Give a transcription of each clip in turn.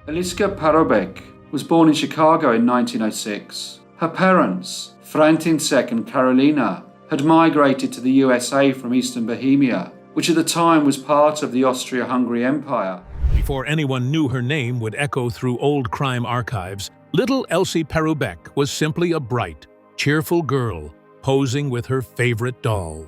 Elsie Paroubek was born in Chicago in 1906. Her parents, František and Karolina, had migrated to the USA from Eastern Bohemia, which at the time was part of the Austria-Hungary Empire. Before anyone knew her name would echo through old crime archives, little Elsie Paroubek was simply a bright, cheerful girl posing with her favorite doll.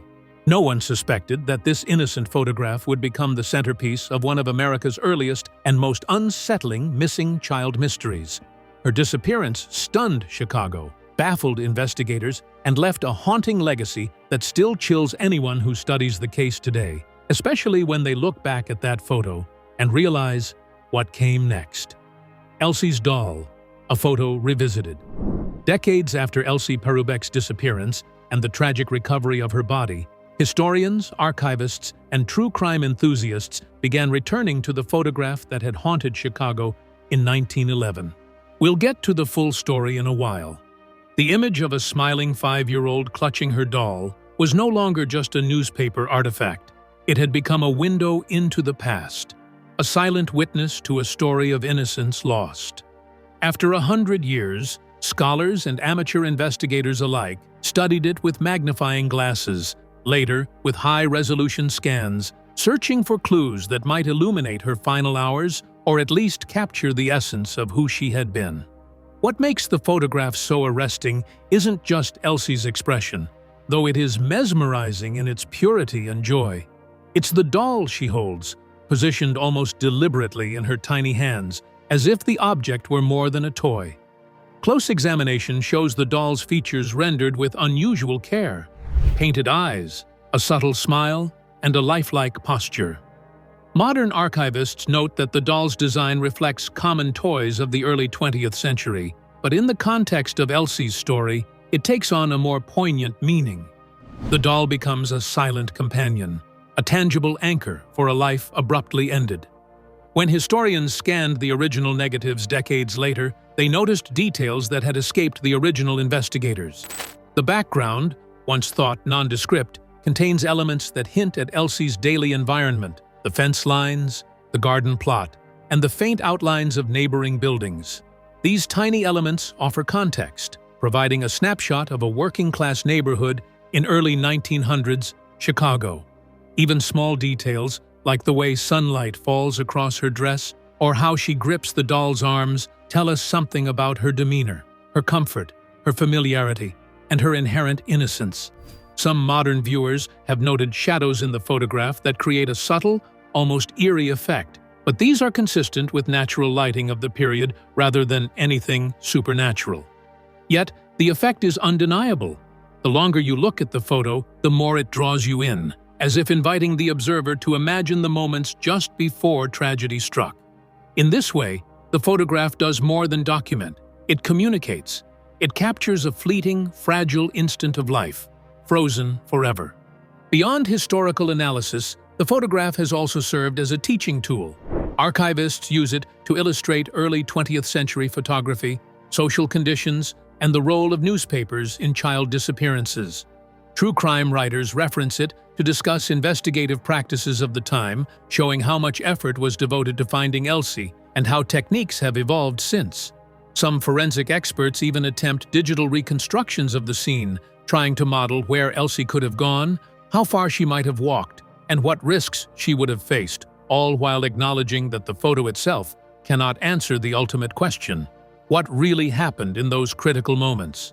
No one suspected that this innocent photograph would become the centerpiece of one of America's earliest and most unsettling missing child mysteries. Her disappearance stunned Chicago, baffled investigators, and left a haunting legacy that still chills anyone who studies the case today, especially when they look back at that photo and realize what came next. Elsie's doll, a photo revisited. Decades after Elsie Paroubek's disappearance and the tragic recovery of her body, historians, archivists, and true crime enthusiasts began returning to the photograph that had haunted Chicago in 1911. We'll get to the full story in a while. The image of a smiling 5-year-old clutching her doll was no longer just a newspaper artifact. It had become a window into the past, a silent witness to a story of innocence lost. After 100 years, scholars and amateur investigators alike studied it with magnifying glasses, later with high-resolution scans, searching for clues that might illuminate her final hours or at least capture the essence of who she had been. What makes the photograph so arresting isn't just Elsie's expression, though it is mesmerizing in its purity and joy. It's the doll she holds, positioned almost deliberately in her tiny hands, as if the object were more than a toy. Close examination shows the doll's features rendered with unusual care: painted eyes, a subtle smile, and a lifelike posture. Modern archivists note that the doll's design reflects common toys of the early 20th century, but in the context of Elsie's story, it takes on a more poignant meaning. The doll becomes a silent companion, a tangible anchor for a life abruptly ended. When historians scanned the original negatives decades later, they noticed details that had escaped the original investigators. The background, once thought nondescript, contains elements that hint at Elsie's daily environment: the fence lines, the garden plot, and the faint outlines of neighboring buildings. These tiny elements offer context, providing a snapshot of a working-class neighborhood in early 1900s Chicago. Even small details, like the way sunlight falls across her dress or how she grips the doll's arms, tell us something about her demeanor, her comfort, her familiarity, and her inherent innocence. Some modern viewers have noted shadows in the photograph that create a subtle, almost eerie effect, but these are consistent with natural lighting of the period rather than anything supernatural. Yet, the effect is undeniable. The longer you look at the photo, the more it draws you in, as if inviting the observer to imagine the moments just before tragedy struck. In this way, the photograph does more than document. It communicates. It captures a fleeting, fragile instant of life, frozen forever. Beyond historical analysis, the photograph has also served as a teaching tool. Archivists use it to illustrate early 20th century photography, social conditions, and the role of newspapers in child disappearances. True crime writers reference it to discuss investigative practices of the time, showing how much effort was devoted to finding Elsie and how techniques have evolved since. Some forensic experts even attempt digital reconstructions of the scene, trying to model where Elsie could have gone, how far she might have walked, and what risks she would have faced, all while acknowledging that the photo itself cannot answer the ultimate question: what really happened in those critical moments?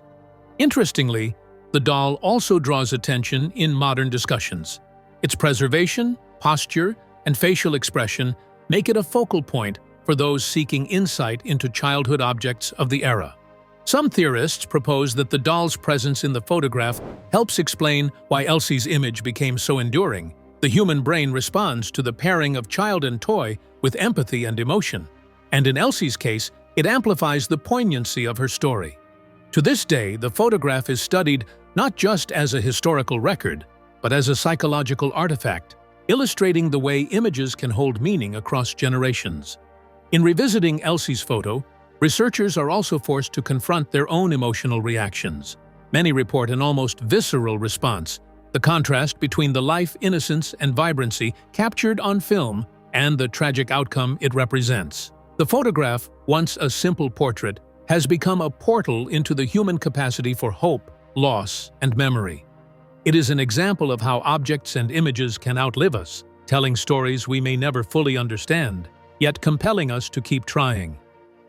Interestingly, the doll also draws attention in modern discussions. Its preservation, posture, and facial expression make it a focal point for those seeking insight into childhood objects of the era. Some theorists propose that the doll's presence in the photograph helps explain why Elsie's image became so enduring. The human brain responds to the pairing of child and toy with empathy and emotion, and in Elsie's case, it amplifies the poignancy of her story. To this day, the photograph is studied not just as a historical record, but as a psychological artifact, illustrating the way images can hold meaning across generations. In revisiting Elsie's photo, researchers are also forced to confront their own emotional reactions. Many report an almost visceral response, the contrast between the life, innocence, and vibrancy captured on film and the tragic outcome it represents. The photograph, once a simple portrait, has become a portal into the human capacity for hope, loss, and memory. It is an example of how objects and images can outlive us, telling stories we may never fully understand, yet compelling us to keep trying.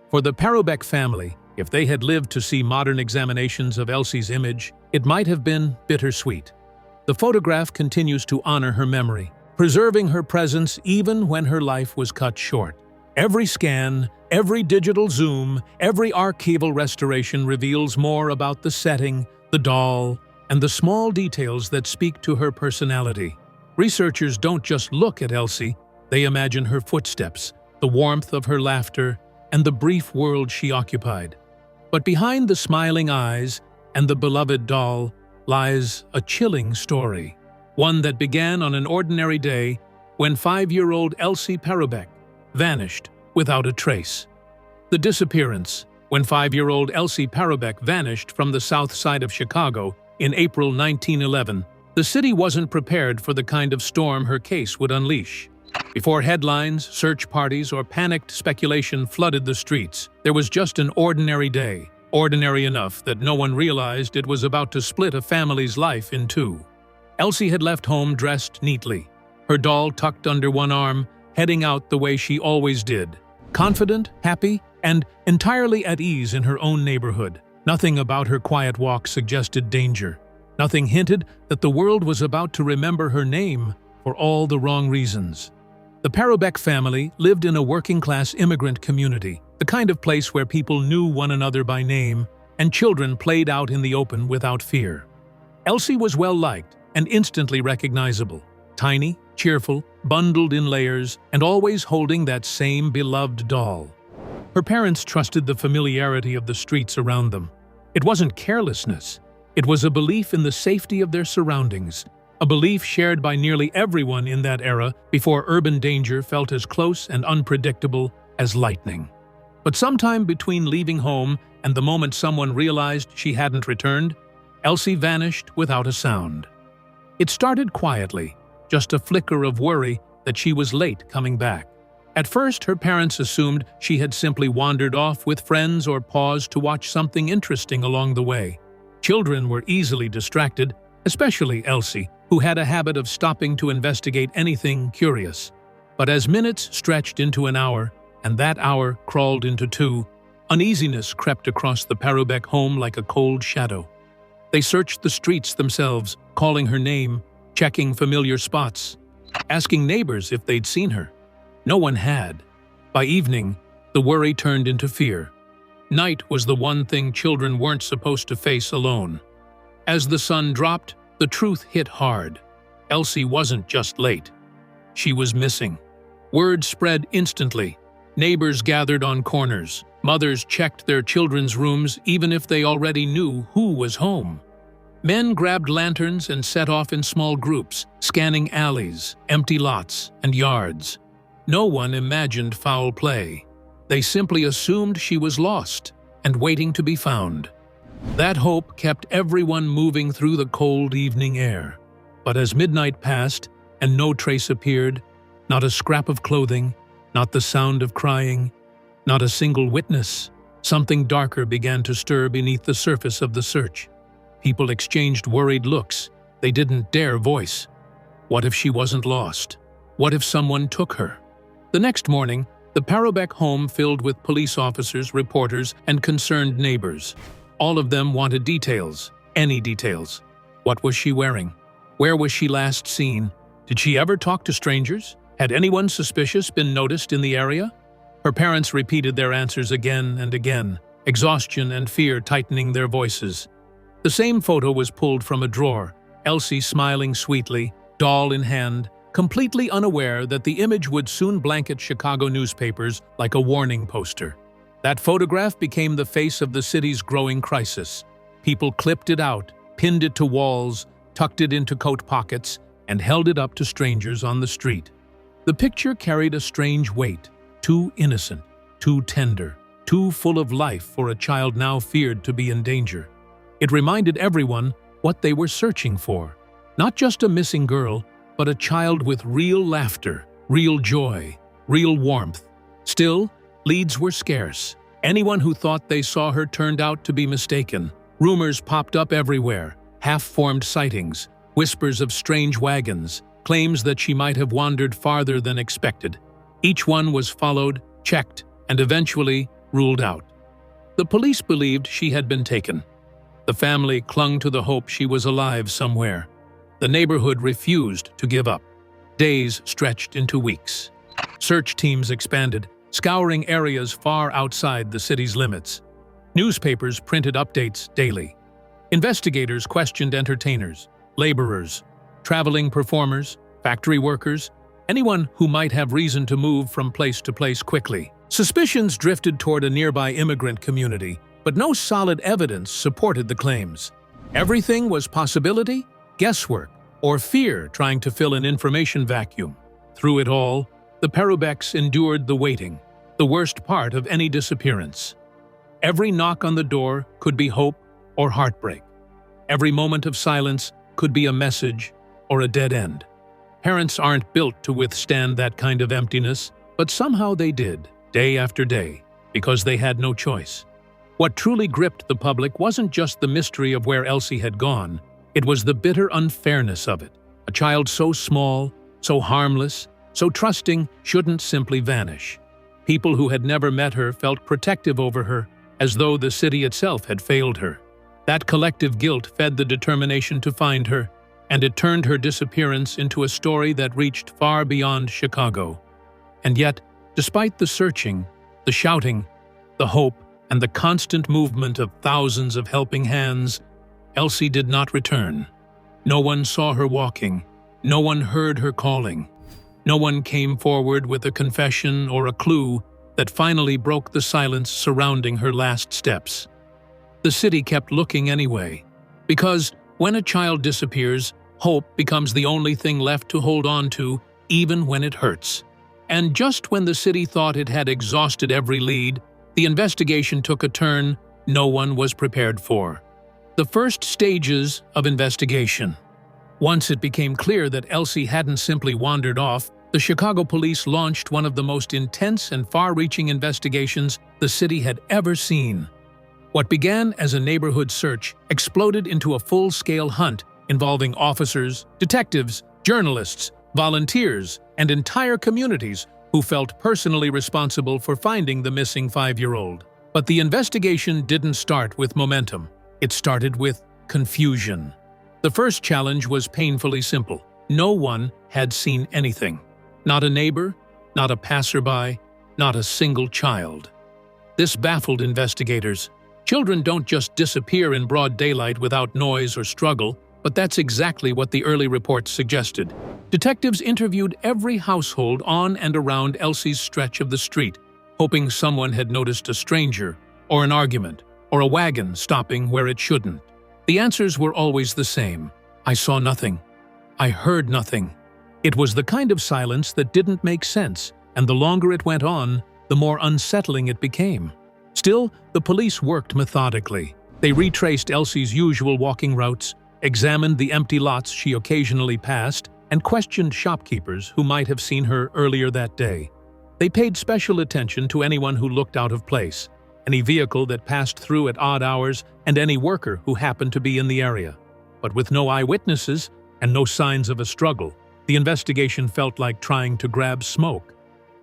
For the Paroubek family, if they had lived to see modern examinations of Elsie's image, it might have been bittersweet. The photograph continues to honor her memory, preserving her presence even when her life was cut short. Every scan, every digital zoom, every archival restoration reveals more about the setting, the doll, and the small details that speak to her personality. Researchers don't just look at Elsie, they imagine her footsteps, the warmth of her laughter, and the brief world she occupied. But behind the smiling eyes and the beloved doll lies a chilling story, one that began on an ordinary day when 5-year-old Elsie Paroubek vanished without a trace. The disappearance, when 5-year-old Elsie Paroubek vanished from the south side of Chicago in April 1911, the city wasn't prepared for the kind of storm her case would unleash. Before headlines, search parties, or panicked speculation flooded the streets, there was just an ordinary day, ordinary enough that no one realized it was about to split a family's life in two. Elsie had left home dressed neatly, her doll tucked under one arm, heading out the way she always did, confident, happy, and entirely at ease in her own neighborhood. Nothing about her quiet walk suggested danger. Nothing hinted that the world was about to remember her name for all the wrong reasons. The Paroubek family lived in a working-class immigrant community, the kind of place where people knew one another by name and children played out in the open without fear. Elsie was well-liked and instantly recognizable, tiny, cheerful, bundled in layers, and always holding that same beloved doll. Her parents trusted the familiarity of the streets around them. It wasn't carelessness. It was a belief in the safety of their surroundings, a belief shared by nearly everyone in that era before urban danger felt as close and unpredictable as lightning. But sometime between leaving home and the moment someone realized she hadn't returned, Elsie vanished without a sound. It started quietly, just a flicker of worry that she was late coming back. At first, her parents assumed she had simply wandered off with friends or paused to watch something interesting along the way. Children were easily distracted, especially Elsie, who had a habit of stopping to investigate anything curious. But as minutes stretched into an hour, and that hour crawled into 2, uneasiness crept across the Paroubek home like a cold shadow. They searched the streets themselves, calling her name, checking familiar spots, asking neighbors if they'd seen her. No one had. By evening, the worry turned into fear. Night was the one thing children weren't supposed to face alone. As the sun dropped, the truth hit hard. Elsie wasn't just late. She was missing. Word spread instantly. Neighbors gathered on corners. Mothers checked their children's rooms even if they already knew who was home. Men grabbed lanterns and set off in small groups, scanning alleys, empty lots, and yards. No one imagined foul play. They simply assumed she was lost and waiting to be found. That hope kept everyone moving through the cold evening air. But as midnight passed and no trace appeared, not a scrap of clothing, not the sound of crying, not a single witness, something darker began to stir beneath the surface of the search. People exchanged worried looks. They didn't dare voice. What if she wasn't lost? What if someone took her? The next morning, the Paroubek home filled with police officers, reporters, and concerned neighbors. All of them wanted details, any details. What was she wearing? Where was she last seen? Did she ever talk to strangers? Had anyone suspicious been noticed in the area? Her parents repeated their answers again and again, exhaustion and fear tightening their voices. The same photo was pulled from a drawer, Elsie smiling sweetly, doll in hand, completely unaware that the image would soon blanket Chicago newspapers like a warning poster. That photograph became the face of the city's growing crisis. People clipped it out, pinned it to walls, tucked it into coat pockets, and held it up to strangers on the street. The picture carried a strange weight, too innocent, too tender, too full of life for a child now feared to be in danger. It reminded everyone what they were searching for. Not just a missing girl, but a child with real laughter, real joy, real warmth. Still, Leads were scarce. Anyone who thought they saw her turned out to be mistaken. Rumors popped up everywhere, half-formed sightings, whispers of strange wagons, claims that she might have wandered farther than expected. Each one was followed, checked, and eventually ruled out. The police believed she had been taken. The family clung to the hope she was alive somewhere. The neighborhood refused to give up. Days stretched into weeks. Search teams expanded, scouring areas far outside the city's limits. Newspapers printed updates daily. Investigators questioned entertainers, laborers, traveling performers, factory workers, anyone who might have reason to move from place to place quickly. Suspicions drifted toward a nearby immigrant community, but no solid evidence supported the claims. Everything was possibility, guesswork, or fear trying to fill an information vacuum. Through it all, the Paroubeks endured the waiting, the worst part of any disappearance. Every knock on the door could be hope or heartbreak. Every moment of silence could be a message or a dead end. Parents aren't built to withstand that kind of emptiness, but somehow they did, day after day, because they had no choice. What truly gripped the public wasn't just the mystery of where Elsie had gone, it was the bitter unfairness of it. A child so small, so harmless, so trusting shouldn't simply vanish. People who had never met her felt protective over her, as though the city itself had failed her. That collective guilt fed the determination to find her, and it turned her disappearance into a story that reached far beyond Chicago. And yet, despite the searching, the shouting, the hope, and the constant movement of thousands of helping hands, Elsie did not return. No one saw her walking. No one heard her calling. No one came forward with a confession or a clue that finally broke the silence surrounding her last steps. The city kept looking anyway, because when a child disappears, hope becomes the only thing left to hold on to, even when it hurts. And just when the city thought it had exhausted every lead, the investigation took a turn no one was prepared for. The first stages of investigation. Once it became clear that Elsie hadn't simply wandered off, the Chicago police launched one of the most intense and far-reaching investigations the city had ever seen. What began as a neighborhood search exploded into a full-scale hunt involving officers, detectives, journalists, volunteers, and entire communities who felt personally responsible for finding the missing 5-year-old. But the investigation didn't start with momentum. It started with confusion. The first challenge was painfully simple. No one had seen anything. Not a neighbor, not a passerby, not a single child. This baffled investigators. Children don't just disappear in broad daylight without noise or struggle, but that's exactly what the early reports suggested. Detectives interviewed every household on and around Elsie's stretch of the street, hoping someone had noticed a stranger, or an argument, or a wagon stopping where it shouldn't. The answers were always the same. I saw nothing. I heard nothing. It was the kind of silence that didn't make sense, and the longer it went on, the more unsettling it became. Still, the police worked methodically. They retraced Elsie's usual walking routes, examined the empty lots she occasionally passed, and questioned shopkeepers who might have seen her earlier that day. They paid special attention to anyone who looked out of place, any vehicle that passed through at odd hours, and any worker who happened to be in the area. But with no eyewitnesses and no signs of a struggle, the investigation felt like trying to grab smoke.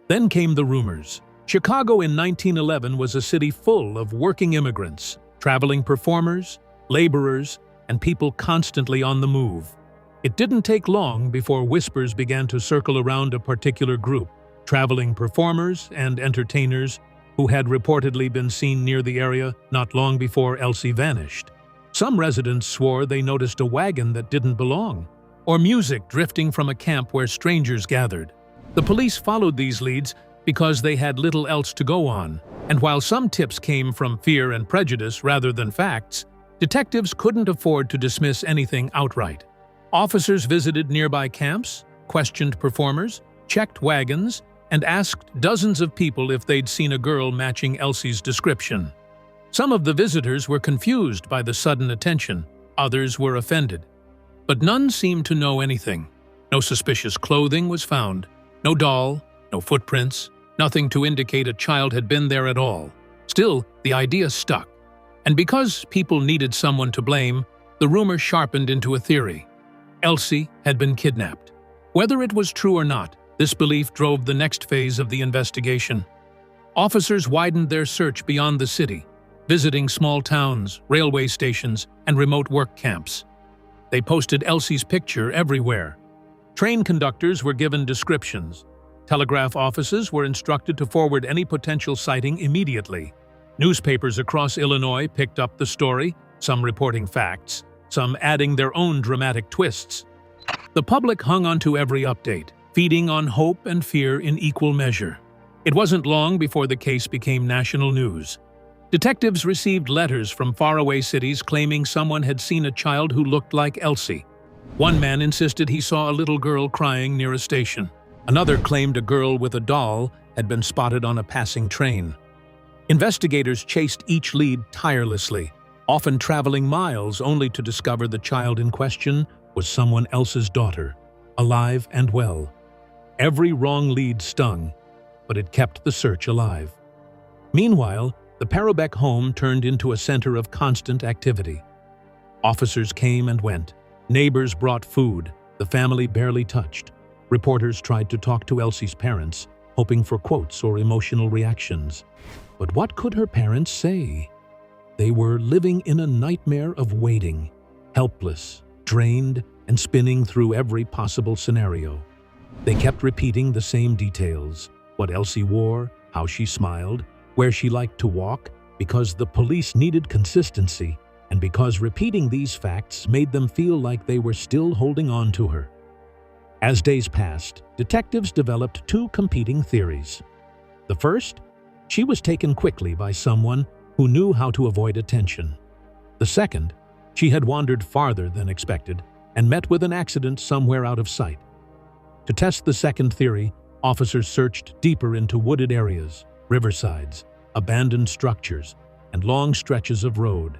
Then came the rumors. Chicago in 1911 was a city full of working immigrants, traveling performers, laborers, and people constantly on the move. It didn't take long before whispers began to circle around a particular group, traveling performers and entertainers who had reportedly been seen near the area not long before Elsie vanished. Some residents swore they noticed a wagon that didn't belong, or music drifting from a camp where strangers gathered. The police followed these leads because they had little else to go on, and while some tips came from fear and prejudice rather than facts, detectives couldn't afford to dismiss anything outright. Officers visited nearby camps, questioned performers, checked wagons, and asked dozens of people if they'd seen a girl matching Elsie's description. Some of the visitors were confused by the sudden attention, others were offended. But none seemed to know anything. No suspicious clothing was found, no doll, no footprints, nothing to indicate a child had been there at all. Still, the idea stuck. And because people needed someone to blame, the rumor sharpened into a theory. Elsie had been kidnapped. Whether it was true or not, this belief drove the next phase of the investigation. Officers widened their search beyond the city, visiting small towns, railway stations, and remote work camps. They posted Elsie's picture everywhere. Train conductors were given descriptions. Telegraph offices were instructed to forward any potential sighting immediately. Newspapers across Illinois picked up the story, some reporting facts, some adding their own dramatic twists. The public hung onto every update, feeding on hope and fear in equal measure. It wasn't long before the case became national news. Detectives received letters from faraway cities claiming someone had seen a child who looked like Elsie. One man insisted he saw a little girl crying near a station. Another claimed a girl with a doll had been spotted on a passing train. Investigators chased each lead tirelessly, often traveling miles only to discover the child in question was someone else's daughter, alive and well. Every wrong lead stung, but it kept the search alive. Meanwhile, the Paroubek home turned into a center of constant activity. Officers came and went. Neighbors brought food. The family barely touched. Reporters tried to talk to Elsie's parents, hoping for quotes or emotional reactions. But what could her parents say? They were living in a nightmare of waiting, helpless, drained, and spinning through every possible scenario. They kept repeating the same details: what Elsie wore, how she smiled, where she liked to walk, because the police needed consistency, and because repeating these facts made them feel like they were still holding on to her. As days passed, detectives developed two competing theories. The first, she was taken quickly by someone who knew how to avoid attention. The second, she had wandered farther than expected and met with an accident somewhere out of sight. To test the second theory, officers searched deeper into wooded areas, riversides, abandoned structures, and long stretches of road.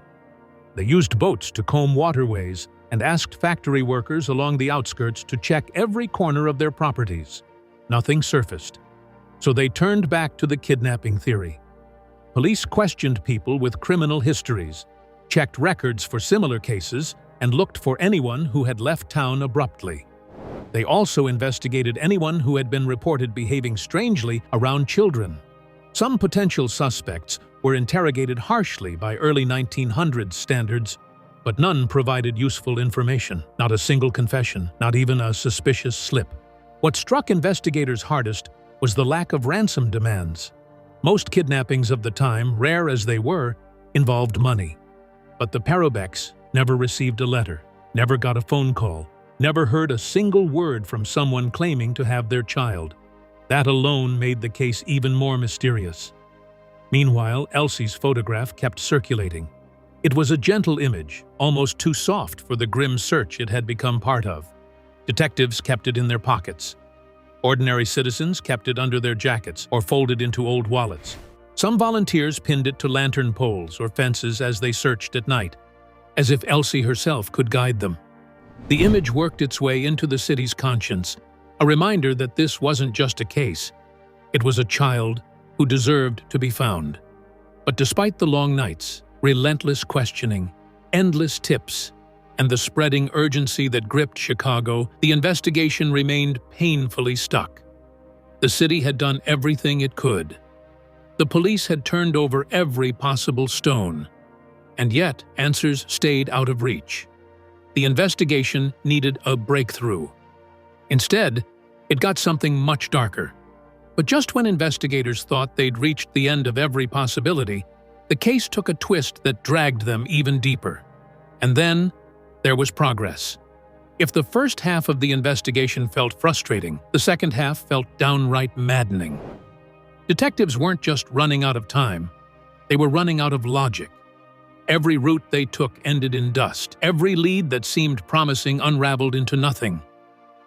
They used boats to comb waterways and asked factory workers along the outskirts to check every corner of their properties. Nothing surfaced, so they turned back to the kidnapping theory. Police questioned people with criminal histories, checked records for similar cases, and looked for anyone who had left town abruptly. They also investigated anyone who had been reported behaving strangely around children. Some potential suspects were interrogated harshly by early 1900s standards, but none provided useful information. Not a single confession, not even a suspicious slip. What struck investigators hardest was the lack of ransom demands. Most kidnappings of the time, rare as they were, involved money. But the Paroubeks never received a letter, never got a phone call, never heard a single word from someone claiming to have their child. That alone made the case even more mysterious. Meanwhile, Elsie's photograph kept circulating. It was a gentle image, almost too soft for the grim search it had become part of. Detectives kept it in their pockets. Ordinary citizens kept it under their jackets or folded into old wallets. Some volunteers pinned it to lantern poles or fences as they searched at night, as if Elsie herself could guide them. The image worked its way into the city's conscience, a reminder that this wasn't just a case. It was a child who deserved to be found. But despite the long nights, relentless questioning, endless tips, and the spreading urgency that gripped Chicago, the investigation remained painfully stuck. The city had done everything it could. The police had turned over every possible stone, and yet answers stayed out of reach. The investigation needed a breakthrough. Instead, it got something much darker. But just when investigators thought they'd reached the end of every possibility, the case took a twist that dragged them even deeper. And then, there was progress. If the first half of the investigation felt frustrating, the second half felt downright maddening. Detectives weren't just running out of time, they were running out of logic. Every route they took ended in dust. Every lead that seemed promising unraveled into nothing.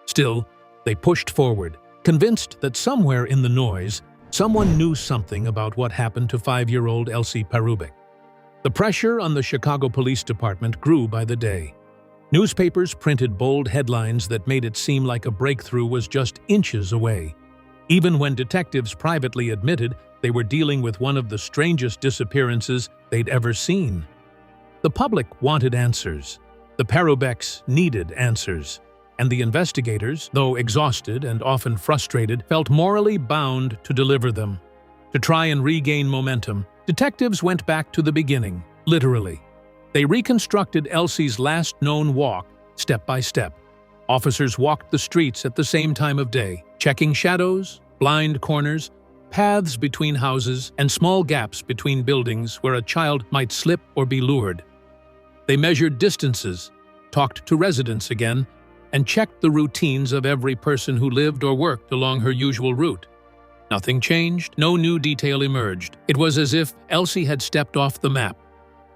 Still, they pushed forward, convinced that somewhere in the noise, someone knew something about what happened to 5-year-old Elsie Paroubek. The pressure on the Chicago Police Department grew by the day. Newspapers printed bold headlines that made it seem like a breakthrough was just inches away. even when detectives privately admitted they were dealing with one of the strangest disappearances they'd ever seen. The public wanted answers. The Paroubeks needed answers. And the investigators, though exhausted and often frustrated, felt morally bound to deliver them. To try and regain momentum, detectives went back to the beginning, literally. They reconstructed Elsie's last known walk, step by step. Officers walked the streets at the same time of day, checking shadows, blind corners, paths between houses, and small gaps between buildings where a child might slip or be lured. They measured distances, talked to residents again, and checked the routines of every person who lived or worked along her usual route. Nothing changed, no new detail emerged. It was as if Elsie had stepped off the map.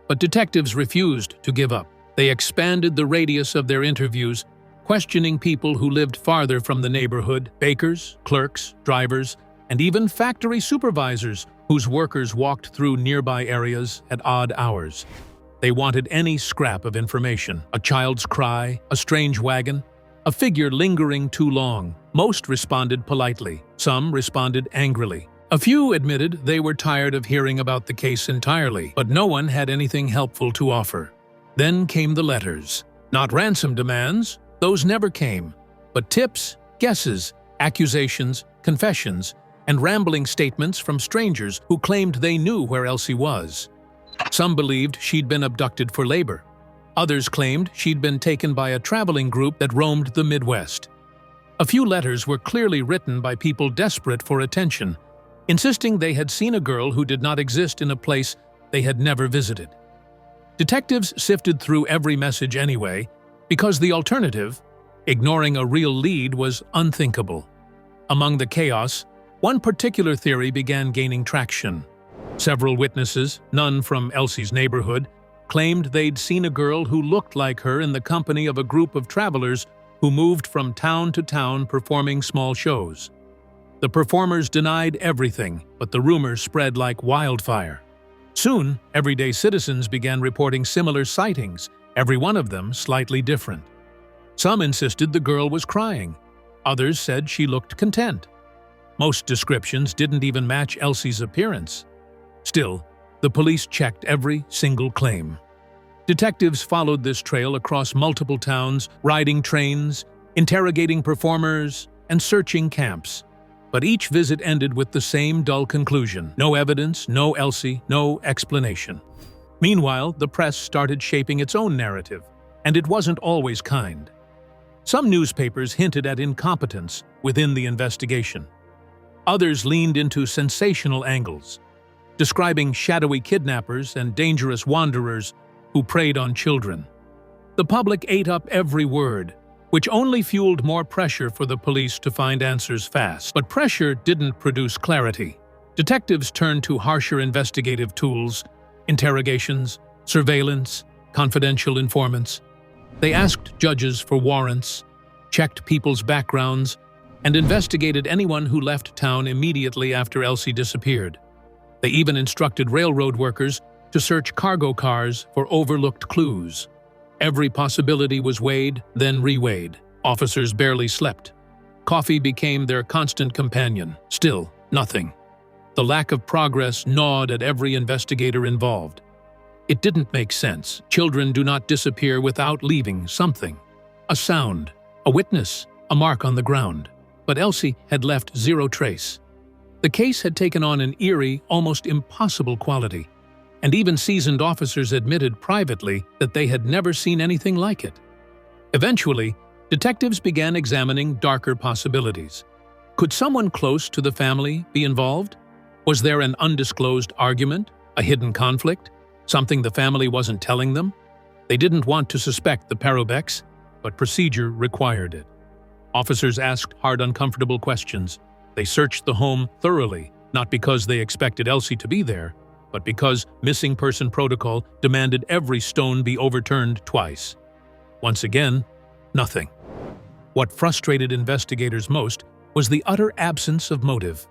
But detectives refused to give up. They expanded the radius of their interviews, questioning people who lived farther from the neighborhood, bakers, clerks, drivers, and even factory supervisors whose workers walked through nearby areas at odd hours. They wanted any scrap of information, a child's cry, a strange wagon, a figure lingering too long. Most responded politely, some responded angrily. A few admitted they were tired of hearing about the case entirely, but no one had anything helpful to offer. Then came the letters. Not ransom demands, those never came, but tips, guesses, accusations, confessions, and rambling statements from strangers who claimed they knew where Elsie was. Some believed she'd been abducted for labor. Others claimed she'd been taken by a traveling group that roamed the Midwest. A few letters were clearly written by people desperate for attention, insisting they had seen a girl who did not exist in a place they had never visited. Detectives sifted through every message anyway, because the alternative, ignoring a real lead, was unthinkable. Among the chaos, one particular theory began gaining traction. Several witnesses, none from Elsie's neighborhood, claimed they'd seen a girl who looked like her in the company of a group of travelers who moved from town to town performing small shows. The performers denied everything, but the rumors spread like wildfire. Soon, everyday citizens began reporting similar sightings, every one of them slightly different. Some insisted the girl was crying. Others said she looked content. Most descriptions didn't even match Elsie's appearance. Still, the police checked every single claim. Detectives followed this trail across multiple towns, riding trains, interrogating performers, and searching camps. But each visit ended with the same dull conclusion: no evidence, no Elsie, no explanation. Meanwhile, the press started shaping its own narrative, and it wasn't always kind. Some newspapers hinted at incompetence within the investigation. Others leaned into sensational angles, describing shadowy kidnappers and dangerous wanderers who preyed on children. The public ate up every word, which only fueled more pressure for the police to find answers fast. But pressure didn't produce clarity. Detectives turned to harsher investigative tools: interrogations, surveillance, confidential informants. They asked judges for warrants, checked people's backgrounds, and investigated anyone who left town immediately after Elsie disappeared. They even instructed railroad workers to search cargo cars for overlooked clues. Every possibility was weighed, then reweighed. Officers barely slept. Coffee became their constant companion. Still, nothing. The lack of progress gnawed at every investigator involved. It didn't make sense. Children do not disappear without leaving something. A sound, a witness, a mark on the ground. But Elsie had left zero trace. The case had taken on an eerie, almost impossible quality, and even seasoned officers admitted privately that they had never seen anything like it. Eventually, detectives began examining darker possibilities. Could someone close to the family be involved? Was there an undisclosed argument, a hidden conflict, something the family wasn't telling them? They didn't want to suspect the Paroubeks, but procedure required it. Officers asked hard, uncomfortable questions. They searched the home thoroughly, not because they expected Elsie to be there, but because missing person protocol demanded every stone be overturned twice. Once again, nothing. What frustrated investigators most was the utter absence of motive.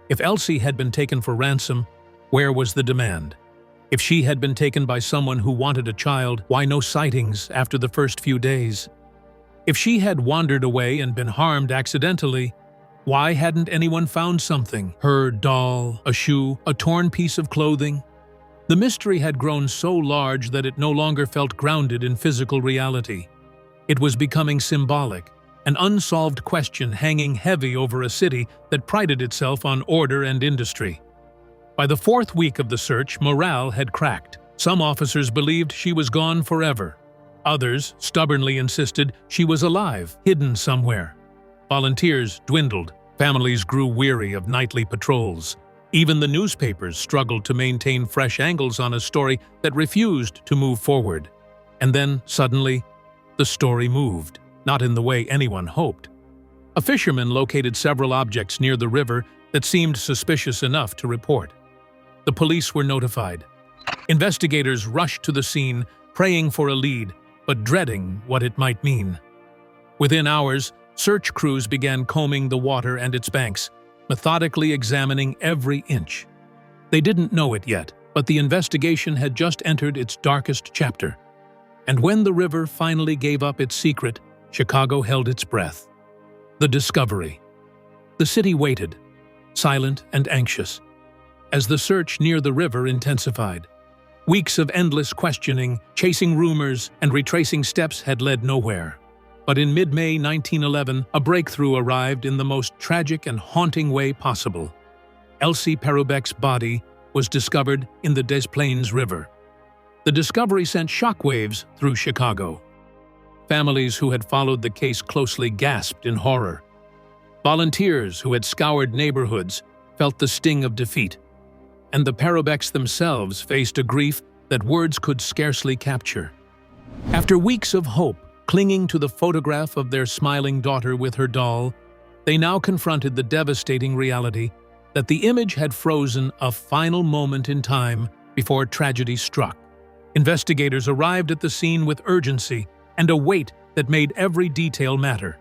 If Elsie had been taken for ransom, where was the demand? If she had been taken by someone who wanted a child, why no sightings after the first few days? If she had wandered away and been harmed accidentally, Why hadn't anyone found something? Her doll, a shoe, a torn piece of clothing? The mystery had grown so large that it no longer felt grounded in physical reality. It was becoming symbolic, an unsolved question hanging heavy over a city that prided itself on order and industry. By the fourth week of the search, morale had cracked. Some officers believed she was gone forever. Others stubbornly insisted she was alive, hidden somewhere. Volunteers dwindled. Families grew weary of nightly patrols. Even the newspapers struggled to maintain fresh angles on a story that refused to move forward. And then, suddenly, the story moved, not in the way anyone hoped. A fisherman located several objects near the river that seemed suspicious enough to report. The police were notified. Investigators rushed to the scene, praying for a lead, but dreading what it might mean. Within hours, search crews began combing the water and its banks, methodically examining every inch. They didn't know it yet, but the investigation had just entered its darkest chapter. And when the river finally gave up its secret, Chicago held its breath. The discovery. The city waited, silent and anxious, as the search near the river intensified. Weeks of endless questioning, chasing rumors, and retracing steps had led nowhere. But in mid-May 1911, a breakthrough arrived in the most tragic and haunting way possible. Elsie Paroubek's body was discovered in the Des Plaines River. The discovery sent shockwaves through Chicago. Families who had followed the case closely gasped in horror. Volunteers who had scoured neighborhoods felt the sting of defeat. And the Paroubeks themselves faced a grief that words could scarcely capture. After weeks of hope, clinging to the photograph of their smiling daughter with her doll, they now confronted the devastating reality that the image had frozen a final moment in time before tragedy struck. Investigators arrived at the scene with urgency and a weight that made every detail matter.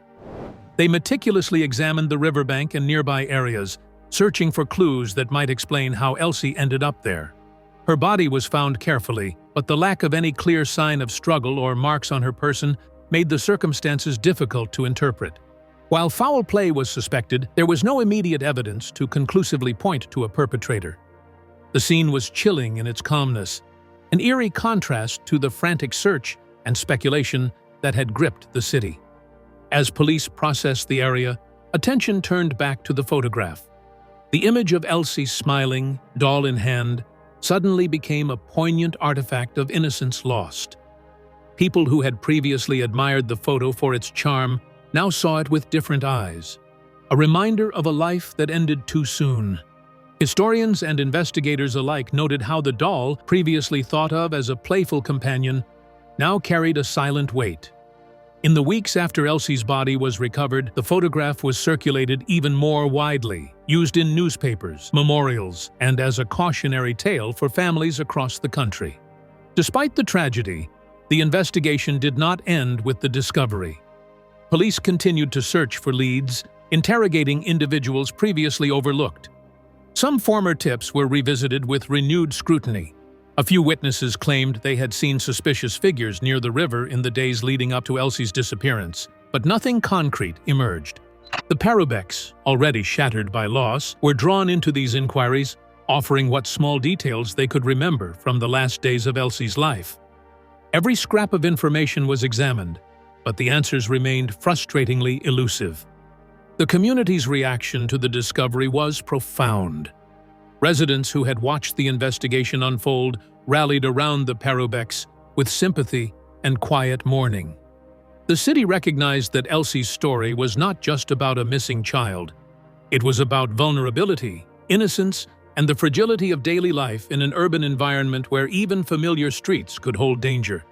They meticulously examined the riverbank and nearby areas, searching for clues that might explain how Elsie ended up there. Her body was found carefully, but the lack of any clear sign of struggle or marks on her person made the circumstances difficult to interpret. While foul play was suspected, there was no immediate evidence to conclusively point to a perpetrator. The scene was chilling in its calmness, an eerie contrast to the frantic search and speculation that had gripped the city. As police processed the area, attention turned back to the photograph. The image of Elsie smiling, doll in hand, suddenly became a poignant artifact of innocence lost. People who had previously admired the photo for its charm now saw it with different eyes, a reminder of a life that ended too soon. Historians and investigators alike noted how the doll, previously thought of as a playful companion, now carried a silent weight. In the weeks after Elsie's body was recovered, the photograph was circulated even more widely, used in newspapers, memorials, and as a cautionary tale for families across the country. Despite the tragedy, the investigation did not end with the discovery. Police continued to search for leads, interrogating individuals previously overlooked. Some former tips were revisited with renewed scrutiny. A few witnesses claimed they had seen suspicious figures near the river in the days leading up to Elsie's disappearance, but nothing concrete emerged. The Paroubeks, already shattered by loss, were drawn into these inquiries, offering what small details they could remember from the last days of Elsie's life. Every scrap of information was examined, but the answers remained frustratingly elusive. The community's reaction to the discovery was profound. Residents who had watched the investigation unfold rallied around the Paroubeks with sympathy and quiet mourning. The city recognized that Elsie's story was not just about a missing child. It was about vulnerability, innocence, and the fragility of daily life in an urban environment where even familiar streets could hold danger.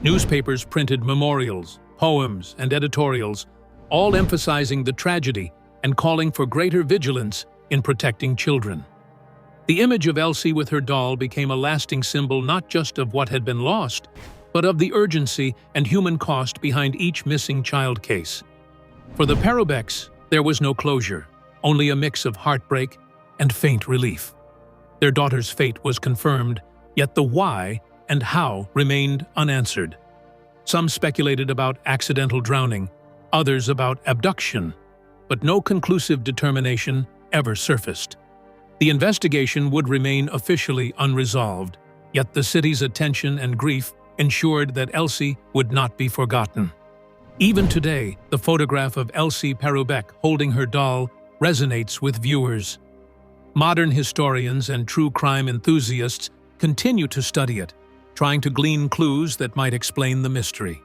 Newspapers printed memorials, poems, and editorials, all emphasizing the tragedy and calling for greater vigilance in protecting children. The image of Elsie with her doll became a lasting symbol not just of what had been lost, but of the urgency and human cost behind each missing child case. For the Paroubeks, there was no closure, only a mix of heartbreak and faint relief. Their daughter's fate was confirmed, yet the why and how remained unanswered. Some speculated about accidental drowning, others about abduction, but no conclusive determination ever surfaced. The investigation would remain officially unresolved, yet the city's attention and grief ensured that Elsie would not be forgotten. Even today, the photograph of Elsie Paroubek holding her doll resonates with viewers. Modern historians and true crime enthusiasts continue to study it, trying to glean clues that might explain the mystery.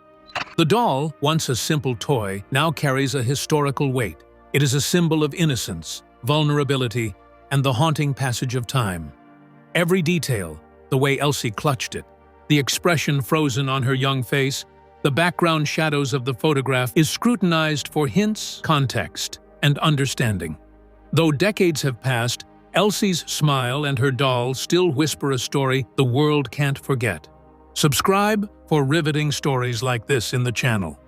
The doll, once a simple toy, now carries a historical weight. It is a symbol of innocence, vulnerability, and the haunting passage of time. Every detail, the way Elsie clutched it, the expression frozen on her young face, the background shadows of the photograph is scrutinized for hints, context, and understanding. Though decades have passed, Elsie's smile and her doll still whisper a story the world can't forget. Subscribe for riveting stories like this in the channel.